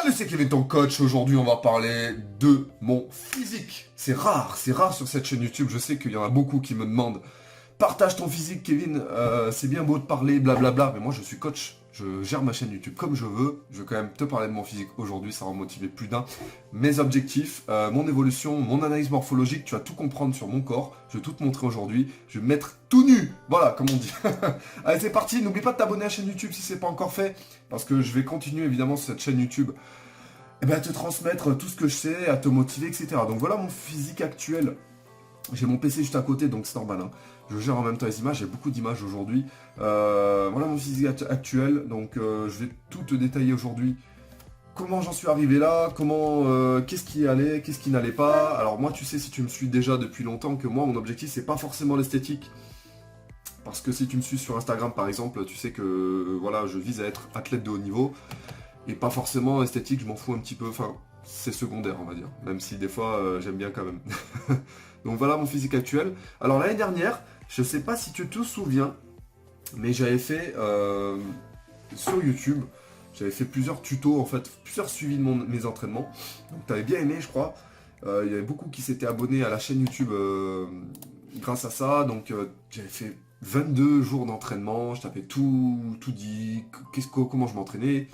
Salut, c'est Kevin, ton coach. Aujourd'hui, on va parler de mon physique. C'est rare sur cette chaîne YouTube. Je sais qu'il y en a beaucoup qui me demandent partage ton physique, Kevin. C'est bien beau de parler, blablabla. Mais moi, je suis coach. Je gère ma chaîne YouTube comme je veux. Je vais quand même te parler de mon physique aujourd'hui. Ça va motiver plus d'un. Mes objectifs, mon évolution, mon analyse morphologique. Tu vas tout comprendre sur mon corps. Je vais tout te montrer aujourd'hui. Je vais me mettre tout nu. Voilà, comme on dit. Allez, c'est parti. N'oublie pas de t'abonner à la chaîne YouTube si c'est pas encore fait. Parce que je vais continuer évidemment sur cette chaîne YouTube à te transmettre tout ce que je sais, à te motiver, etc. Donc voilà mon physique actuel. J'ai mon PC juste à côté, donc c'est normal. Hein. Je gère en même temps les images, j'ai beaucoup d'images aujourd'hui. Voilà mon physique actuel, donc je vais tout te détailler aujourd'hui. Comment j'en suis arrivé là, qu'est-ce qui allait, qu'est-ce qui n'allait pas. Alors moi, tu sais, si tu me suis déjà depuis longtemps, que moi, mon objectif, c'est pas forcément l'esthétique. Parce que si tu me suis sur Instagram, par exemple, tu sais que voilà, je vise à être athlète de haut niveau. Et pas forcément esthétique, je m'en fous un petit peu, enfin, c'est secondaire, on va dire. Même si des fois, j'aime bien quand même. Donc voilà mon physique actuel. Alors l'année dernière, je sais pas si tu te souviens, mais j'avais fait sur YouTube, j'avais fait plusieurs tutos, en fait, plusieurs suivis de mes entraînements. Donc t'avais bien aimé, je crois. Il y avait beaucoup qui s'étaient abonnés à la chaîne YouTube grâce à ça. Donc j'avais fait 22 jours d'entraînement, je t'avais tout dit, comment je m'entraînais.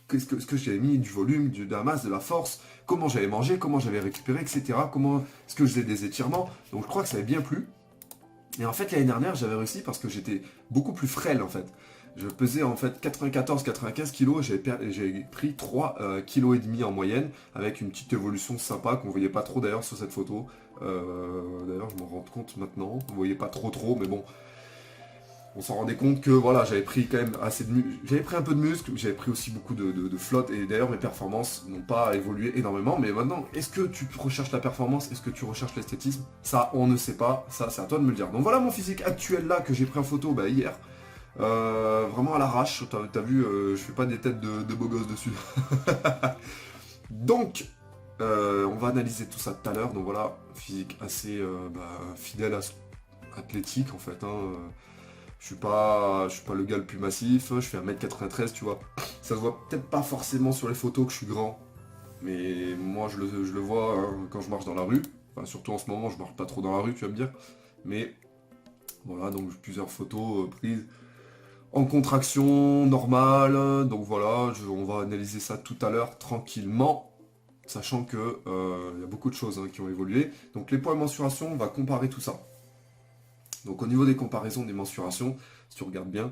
Ce que j'avais mis, du volume, de la masse, de la force, comment j'avais mangé, comment j'avais récupéré, etc. Comment est-ce que je faisais des étirements. Donc je crois que ça avait bien plu. Et en fait l'année dernière j'avais réussi parce que j'étais beaucoup plus frêle en fait. Je pesais en fait 94-95 kg, j'ai pris 3,5 kg en moyenne, avec une petite évolution sympa qu'on voyait pas trop d'ailleurs sur cette photo. D'ailleurs je m'en rends compte maintenant, vous voyez pas trop, mais bon. On s'en rendait compte que voilà, j'avais pris quand même assez de j'avais pris un peu de muscle, j'avais pris aussi beaucoup de flotte, et d'ailleurs mes performances n'ont pas évolué énormément. Mais maintenant, est-ce que tu recherches la performance, est-ce que tu recherches l'esthétisme? Ça, on ne sait pas, ça c'est à toi de me le dire. Donc voilà mon physique actuel là que j'ai pris en photo hier. Vraiment à l'arrache, t'as vu, je fais pas des têtes de beaux gosses dessus. Donc, on va analyser tout ça tout à l'heure. Donc voilà, physique assez fidèle à athlétique en fait. Je suis pas le gars le plus massif, je fais 1m93, tu vois. Ça se voit peut-être pas forcément sur les photos que je suis grand, mais moi je le vois hein, quand je marche dans la rue. Enfin, surtout en ce moment, je marche pas trop dans la rue, tu vas me dire. Mais voilà, donc plusieurs photos prises en contraction normale. Donc voilà, on va analyser ça tout à l'heure tranquillement, sachant que y a beaucoup de choses qui ont évolué. Donc les poids et mensuration, on va comparer tout ça. Donc au niveau des comparaisons, des mensurations, si tu regardes bien,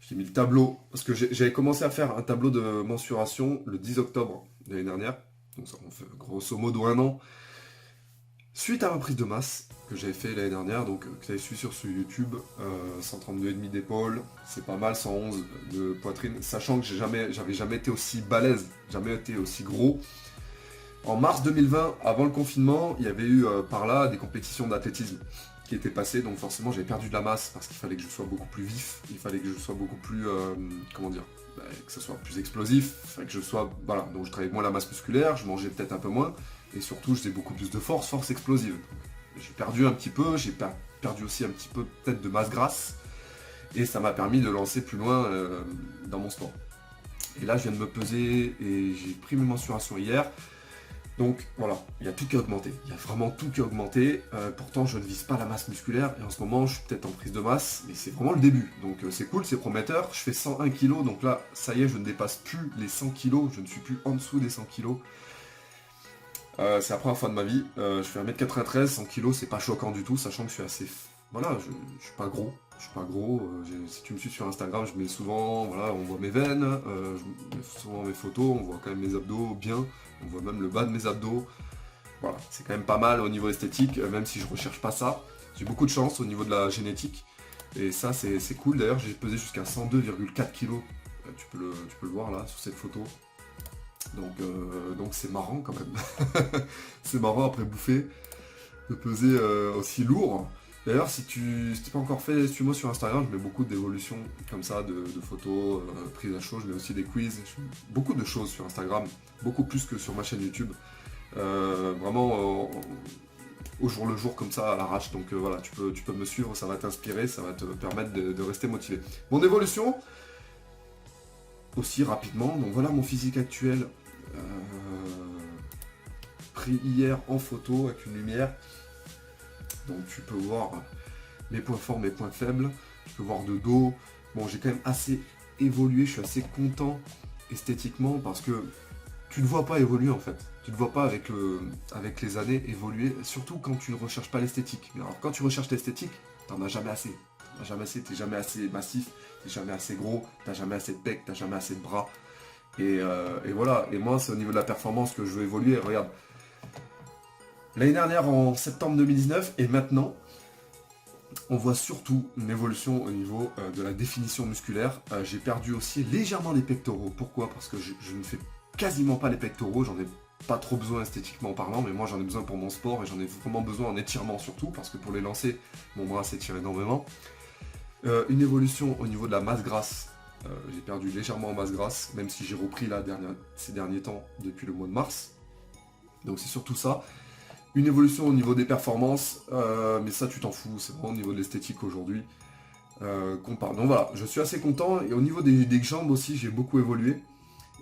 j'ai mis le tableau, parce que j'avais commencé à faire un tableau de mensuration le 10 octobre de l'année dernière, donc ça on fait grosso modo un an, suite à ma prise de masse que j'avais fait l'année dernière, donc que tu avais suivi sur YouTube, 132,5 d'épaule, c'est pas mal, 111 de poitrine, sachant que j'avais jamais été aussi balèze, jamais été aussi gros. En mars 2020, avant le confinement, il y avait eu par là des compétitions d'athlétisme qui était passé, donc forcément j'avais perdu de la masse parce qu'il fallait que je sois beaucoup plus vif, il fallait que je sois beaucoup plus, que ce soit plus explosif, il fallait que je sois, voilà, donc je travaillais moins la masse musculaire, je mangeais peut-être un peu moins, et surtout je faisais beaucoup plus de force explosive. J'ai perdu un petit peu, j'ai perdu aussi un petit peu peut-être de masse grasse, et ça m'a permis de lancer plus loin dans mon sport. Et là je viens de me peser, et j'ai pris mes mensurations hier. Donc voilà, il y a tout qui a augmenté, il y a vraiment tout qui a augmenté, pourtant je ne vise pas la masse musculaire, et en ce moment je suis peut-être en prise de masse, mais c'est vraiment le début, donc c'est cool, c'est prometteur, je fais 101 kg, donc là, ça y est, je ne dépasse plus les 100 kg, je ne suis plus en dessous des 100 kg, c'est la première fois de ma vie, je fais 1m93, 100 kg, c'est pas choquant du tout, sachant que je suis assez, voilà, je suis pas gros, si tu me suis sur Instagram, je mets souvent, voilà, on voit mes veines, je mets souvent mes photos, on voit quand même mes abdos bien, on voit même le bas de mes abdos, voilà, c'est quand même pas mal au niveau esthétique, même si je recherche pas ça, j'ai beaucoup de chance au niveau de la génétique, et ça c'est cool, d'ailleurs j'ai pesé jusqu'à 102,4 kg, tu peux le voir là, sur cette photo, donc c'est marrant quand même, c'est marrant après bouffer, de peser aussi lourd. D'ailleurs, si tu n'es pas encore fait, suis-moi sur Instagram, je mets beaucoup d'évolutions comme ça, de photos, prises à chaud, je mets aussi des quiz, beaucoup de choses sur Instagram, beaucoup plus que sur ma chaîne YouTube. Vraiment au jour le jour comme ça, à l'arrache, donc voilà, tu peux me suivre, ça va t'inspirer, ça va te permettre de rester motivé. Mon évolution, aussi rapidement, donc voilà mon physique actuel, pris hier en photo avec une lumière. Donc tu peux voir mes points forts, mes points faibles. Tu peux voir de dos. Bon, j'ai quand même assez évolué, je suis assez content esthétiquement parce que tu ne vois pas évoluer en fait. Tu ne vois pas avec les années évoluer, surtout quand tu ne recherches pas l'esthétique. Mais alors quand tu recherches l'esthétique, t'en as jamais assez. T'en as jamais assez, t'es jamais assez massif, t'es jamais assez gros, t'as jamais assez de pecs, t'as jamais assez de bras. Et voilà, et moi c'est au niveau de la performance que je veux évoluer. Regarde, l'année dernière en septembre 2019 et maintenant, on voit surtout une évolution au niveau de la définition musculaire. J'ai perdu aussi légèrement les pectoraux. Pourquoi? Parce que je ne fais quasiment pas les pectoraux, j'en ai pas trop besoin esthétiquement parlant, mais moi j'en ai besoin pour mon sport et j'en ai vraiment besoin en étirement surtout, parce que pour les lancer, mon bras s'étire énormément. Une évolution au niveau de la masse grasse. J'ai perdu légèrement en masse grasse, même si j'ai repris là ces derniers temps depuis le mois de mars. Donc c'est surtout ça. Une évolution au niveau des performances, mais ça tu t'en fous, c'est vraiment au niveau de l'esthétique aujourd'hui qu'on parle. Donc voilà, je suis assez content, et au niveau des jambes aussi, j'ai beaucoup évolué.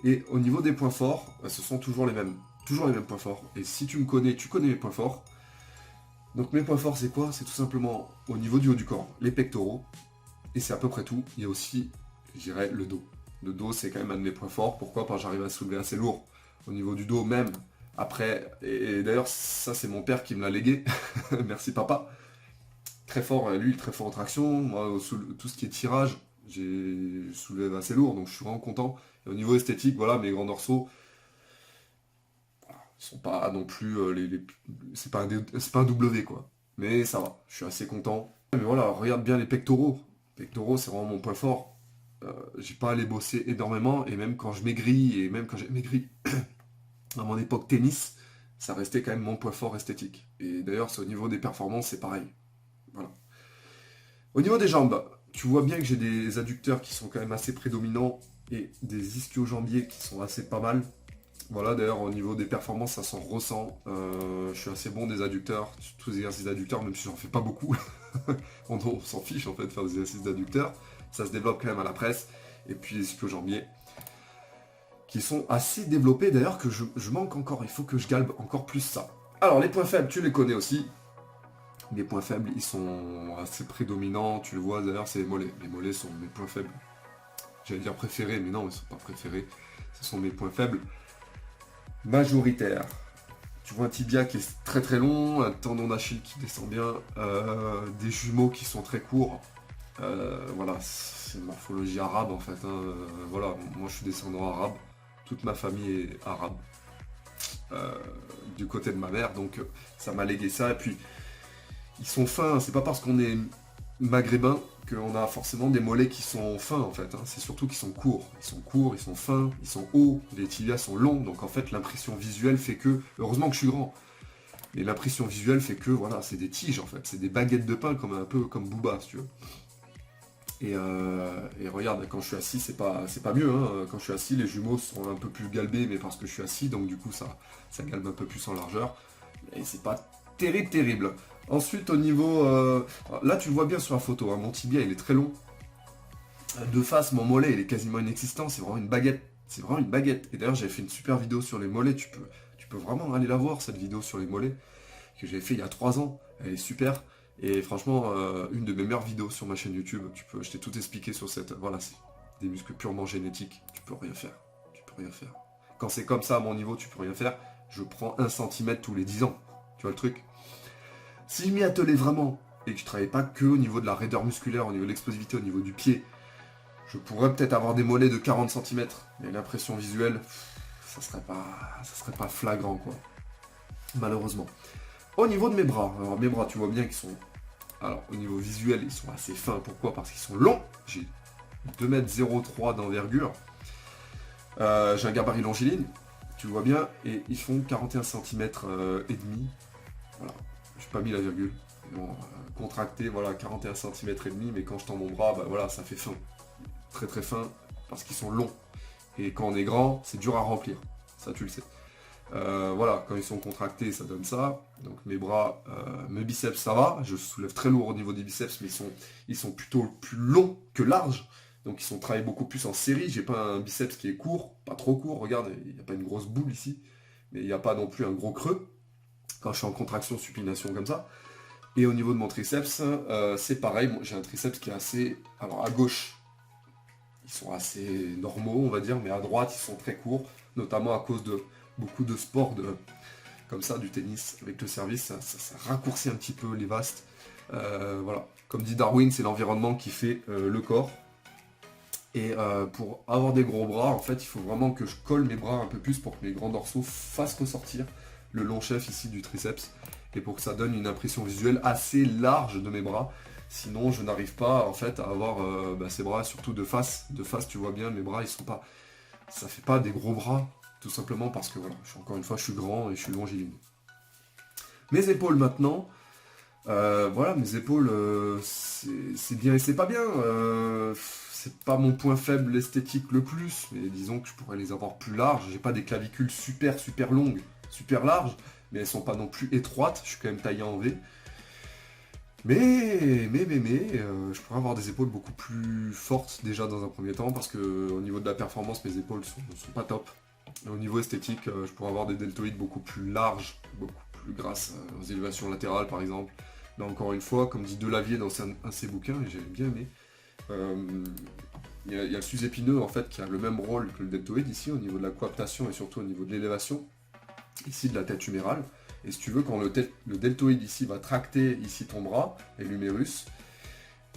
Et au niveau des points forts, ce sont toujours les mêmes points forts. Et si tu me connais, tu connais mes points forts. Donc mes points forts c'est quoi? C'est tout simplement au niveau du haut du corps, les pectoraux, et c'est à peu près tout. Il y a aussi, je dirais, le dos. Le dos c'est quand même un de mes points forts, pourquoi? Parce que j'arrive à soulever assez lourd. Au niveau du dos même, après, et d'ailleurs ça c'est mon père qui me l'a légué, merci papa. Très fort, lui très fort en traction, moi tout ce qui est tirage, je soulève assez lourd, donc je suis vraiment content. Et au niveau esthétique, voilà, mes grands dorsaux, ils sont pas non plus, c'est pas un W quoi. Mais ça va, je suis assez content. Mais voilà, regarde bien les pectoraux. Les pectoraux c'est vraiment mon point fort. J'ai pas à les bosser énormément, et même quand je maigris, et même quand j'ai maigri à mon époque tennis, ça restait quand même mon point fort esthétique. Et d'ailleurs, c'est au niveau des performances, c'est pareil. Voilà. Au niveau des jambes, tu vois bien que j'ai des adducteurs qui sont quand même assez prédominants et des ischio-jambiers qui sont assez pas mal. Voilà, d'ailleurs, au niveau des performances, ça s'en ressent. Je suis assez bon des adducteurs, tous les exercices d'adducteurs, même si j'en fais pas beaucoup. on s'en fiche en fait de faire des exercices d'adducteurs. Ça se développe quand même à la presse. Et puis les ischio-jambiers, qui sont assez développés d'ailleurs, que je manque encore. Il faut que je galbe encore plus ça. Alors, les points faibles, tu les connais aussi. Les points faibles, ils sont assez prédominants. Tu le vois d'ailleurs, c'est les mollets. Les mollets sont mes points faibles. J'allais dire préférés, mais non, ils ne sont pas préférés. Ce sont mes points faibles majoritaires. Tu vois un tibia qui est très très long, un tendon d'Achille qui descend bien, des jumeaux qui sont très courts. Voilà, c'est une morphologie arabe en fait. Voilà, moi je suis descendant arabe. Toute ma famille est arabe. Du côté de ma mère, donc ça m'a légué ça. Et puis, ils sont fins, c'est pas parce qu'on est maghrébin qu'on a forcément des mollets qui sont fins en fait, c'est surtout qu'ils sont courts. Ils sont courts, ils sont fins, ils sont hauts, les tibias sont longs, donc en fait l'impression visuelle fait que, heureusement que je suis grand, mais l'impression visuelle fait que, voilà, c'est des tiges en fait, c'est des baguettes de pain, comme un peu comme Booba, si tu veux. Et regarde, quand je suis assis, c'est pas mieux, quand je suis assis, les jumeaux sont un peu plus galbés, mais parce que je suis assis, donc du coup ça galbe un peu plus en largeur, et c'est pas terrible. Ensuite, au niveau... là, tu le vois bien sur la photo, mon tibia, il est très long. De face, mon mollet, il est quasiment inexistant, c'est vraiment une baguette. C'est vraiment une baguette. Et d'ailleurs, j'avais fait une super vidéo sur les mollets, tu peux vraiment aller la voir, cette vidéo sur les mollets, que j'avais fait il y a 3 ans. Elle est super. Et franchement, une de mes meilleures vidéos sur ma chaîne YouTube. Je t'ai tout expliqué sur cette... Voilà, c'est des muscles purement génétiques. Tu peux rien faire. Tu peux rien faire. Quand c'est comme ça, à mon niveau, tu peux rien faire. Je prends 1 cm tous les 10 ans. Tu vois le truc? Si je m'y attelais vraiment, et que je travaillais pas que au niveau de la raideur musculaire, au niveau de l'explosivité, au niveau du pied, je pourrais peut-être avoir des mollets de 40 cm. Mais l'impression visuelle, ça serait pas flagrant, quoi. Malheureusement. Au niveau de mes bras, alors mes bras, tu vois bien qu'ils sont... Alors, au niveau visuel, ils sont assez fins. Pourquoi? Parce qu'ils sont longs. J'ai 2,03 m d'envergure. J'ai un gabarit longiligne, tu vois bien, et ils font 41 cm et demi. Voilà. J'ai pas mis la virgule. Bon, contracté, voilà, 41 cm et demi, mais quand je tends mon bras, bah voilà, ça fait fin. Très très fin, parce qu'ils sont longs. Et quand on est grand, c'est dur à remplir. Ça, tu le sais. Voilà, quand ils sont contractés, ça donne ça. Donc mes bras, mes biceps, ça va. Je soulève très lourd au niveau des biceps, mais ils sont plutôt plus longs que larges. Donc ils sont travaillés beaucoup plus en série. J'ai pas un biceps qui est court, pas trop court. Regarde, il n'y a pas une grosse boule ici. Mais il n'y a pas non plus un gros creux. quand je suis en contraction, supination comme ça. Et au niveau de mon triceps, c'est pareil, j'ai un triceps qui est assez... Alors à gauche, ils sont assez normaux, on va dire, mais à droite, ils sont très courts, notamment à cause de beaucoup de sports comme ça, du tennis, avec le service, ça raccourcit un petit peu les vastes. Voilà, comme dit Darwin, c'est l'environnement qui fait le corps. Et pour avoir des gros bras, en fait, il faut vraiment que je colle mes bras un peu plus pour que mes grands dorsaux fassent ressortir le long chef ici du triceps, et pour que ça donne une impression visuelle assez large de mes bras. Sinon, je n'arrive pas en fait à avoir ces bras, surtout de face. De face, tu vois bien, mes bras, ils sont pas... Ça fait pas des gros bras, tout simplement parce que, voilà, encore une fois, je suis grand et je suis longiligne. Mes épaules maintenant, voilà, mes épaules, c'est bien et c'est pas bien. C'est pas mon point faible esthétique le plus, mais disons que je pourrais les avoir plus larges. J'ai pas des clavicules super longues, super larges, mais elles sont pas non plus étroites. Je suis quand même taillé en V. Mais, je pourrais avoir des épaules beaucoup plus fortes déjà dans un premier temps, parce que au niveau de la performance, mes épaules sont pas top. Et au niveau esthétique, je pourrais avoir des deltoïdes beaucoup plus larges, beaucoup plus grâce aux élévations latérales par exemple. Mais encore une fois, comme dit Delavier dans un de ses bouquins, et j'ai bien aimé, il y a le sus-épineux en fait qui a le même rôle que le deltoïde ici au niveau de la coaptation et surtout au niveau de l'élévation, ici de la tête humérale. Et si tu veux, quand le deltoïde ici va tracter ici ton bras et l'humérus,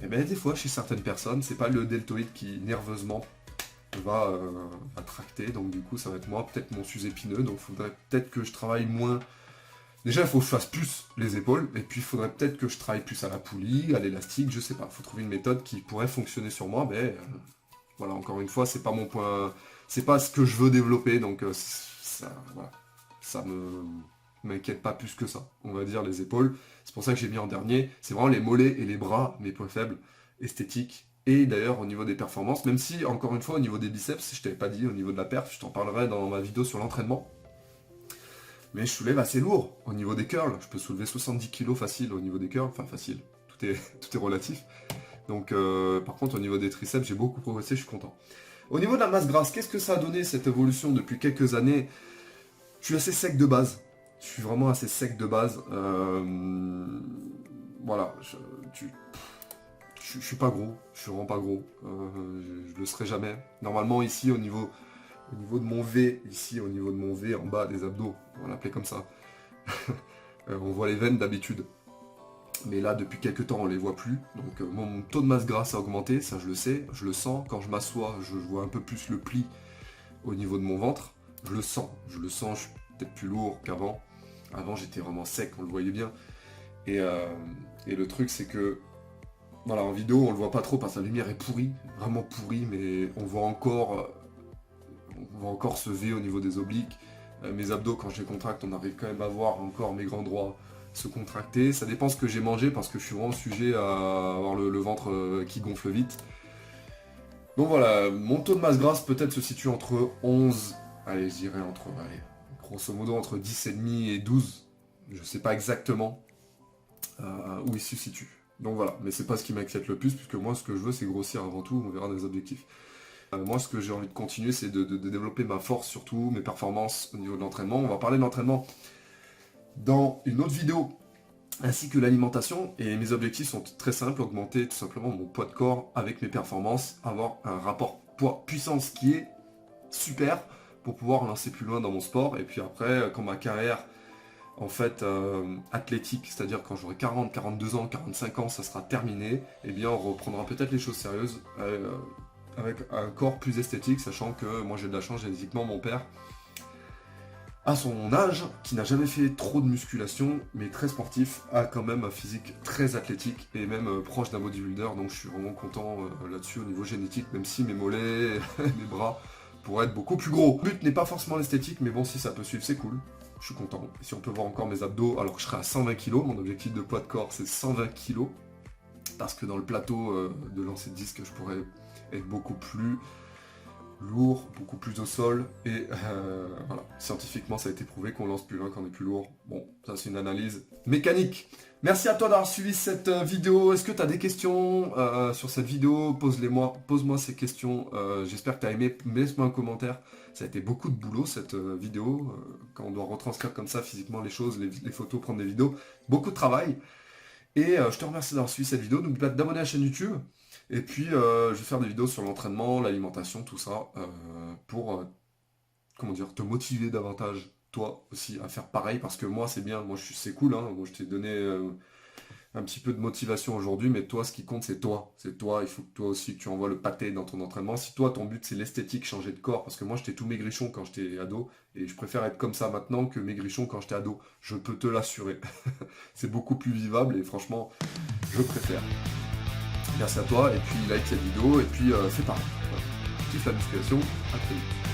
et bien des fois chez certaines personnes, c'est pas le deltoïde qui nerveusement va tracter, donc du coup ça va être moi, peut-être mon sus-épineux, donc il faudrait peut-être que je travaille moins. Déjà, il faut que je fasse plus les épaules, et puis il faudrait peut-être que je travaille plus à la poulie, à l'élastique, je sais pas. Il faut trouver une méthode qui pourrait fonctionner sur moi, mais voilà, encore une fois, c'est pas mon point, c'est pas ce que je veux développer, donc voilà, ça m'inquiète pas plus que ça. On va dire les épaules, c'est pour ça que j'ai mis en dernier, c'est vraiment les mollets et les bras, mes points faibles, esthétiques, et d'ailleurs au niveau des performances, même si, encore une fois, au niveau des biceps, je t'avais pas dit, au niveau de la perf, je t'en parlerai dans ma vidéo sur l'entraînement. Mais je soulève assez lourd au niveau des curls. Je peux soulever 70 kg facile au niveau des curls. Enfin, facile. Tout est relatif. Donc, par contre, au niveau des triceps, j'ai beaucoup progressé, je suis content. Au niveau de la masse grasse, qu'est-ce que ça a donné cette évolution depuis quelques années? Je suis assez sec de base. Je suis vraiment assez sec de base. Voilà. Je suis pas gros. Je suis vraiment pas gros. Je le serai jamais. Normalement, ici, au niveau de mon V, ici au niveau de mon V en bas des abdos, on va l'appeler comme ça, on voit les veines d'habitude. Mais là, depuis quelques temps, on les voit plus. Donc mon taux de masse grasse a augmenté, ça je le sais, je le sens. Quand je m'assois, je vois un peu plus le pli au niveau de mon ventre. Je le sens, je suis peut-être plus lourd qu'avant. Avant, j'étais vraiment sec, on le voyait bien. Et le truc, c'est que, voilà, en vidéo, on le voit pas trop parce que la lumière est pourrie, vraiment pourrie, mais on voit encore ce V au niveau des obliques. Mes abdos, quand je les contracte, on arrive quand même à voir encore mes grands droits se contracter. Ça dépend ce que j'ai mangé parce que je suis vraiment sujet à avoir le ventre qui gonfle vite. Donc voilà, mon taux de masse grasse peut-être se situe entre 11, allez, je dirais grosso modo entre 10,5 et 12. Je sais pas exactement où il se situe. Donc voilà, mais c'est pas ce qui m'inquiète le plus, puisque moi ce que je veux c'est grossir avant tout, on verra dans les objectifs. Moi, ce que j'ai envie de continuer, c'est de développer ma force, surtout mes performances au niveau de l'entraînement. On va parler de l'entraînement dans une autre vidéo, ainsi que l'alimentation. Et mes objectifs sont très simples, augmenter tout simplement mon poids de corps avec mes performances, avoir un rapport poids-puissance qui est super pour pouvoir lancer plus loin dans mon sport. Et puis après, quand ma carrière, en fait, athlétique, c'est-à-dire quand j'aurai 40, 42 ans, 45 ans, ça sera terminé, eh bien, on reprendra peut-être les choses sérieuses. Avec un corps plus esthétique, sachant que moi j'ai de la chance génétiquement, mon père, à son âge, qui n'a jamais fait trop de musculation, mais très sportif, a quand même un physique très athlétique et même proche d'un bodybuilder, donc je suis vraiment content là-dessus au niveau génétique, même si mes mollets, mes bras pourraient être beaucoup plus gros. Le but n'est pas forcément l'esthétique, mais bon, si ça peut suivre, c'est cool. Je suis content. Et si on peut voir encore mes abdos, alors que je serai à 120 kg, mon objectif de poids de corps c'est 120 kg, parce que dans le plateau de lancer de disque, je pourrais être beaucoup plus lourd, beaucoup plus au sol, et voilà, scientifiquement ça a été prouvé qu'on lance plus loin quand on est plus lourd. Bon, ça c'est une analyse mécanique. Merci à toi d'avoir suivi cette vidéo. Est-ce que tu as des questions sur cette vidéo? Pose-moi ces questions. J'espère que tu as aimé. Laisse-moi un commentaire. Ça a été beaucoup de boulot cette vidéo. Quand on doit retranscrire comme ça physiquement les choses, les photos, prendre des vidéos. Beaucoup de travail. Et je te remercie d'avoir suivi cette vidéo. N'oublie pas de t'abonner à la chaîne YouTube. Et puis je vais faire des vidéos sur l'entraînement, l'alimentation, tout ça, pour comment dire, te motiver davantage, toi aussi, à faire pareil, parce que moi c'est bien, c'est cool, hein, moi je t'ai donné un petit peu de motivation aujourd'hui, mais toi ce qui compte c'est toi, il faut que toi aussi que tu envoies le pâté dans ton entraînement. Si toi ton but c'est l'esthétique, changer de corps, parce que moi j'étais tout maigrichon quand j'étais ado, et je préfère être comme ça maintenant que maigrichon quand j'étais ado, je peux te l'assurer. C'est beaucoup plus vivable et franchement, je préfère. Merci à toi, et puis like cette vidéo, et puis c'est pareil. Voilà. Kiffe la musculation, à très vite.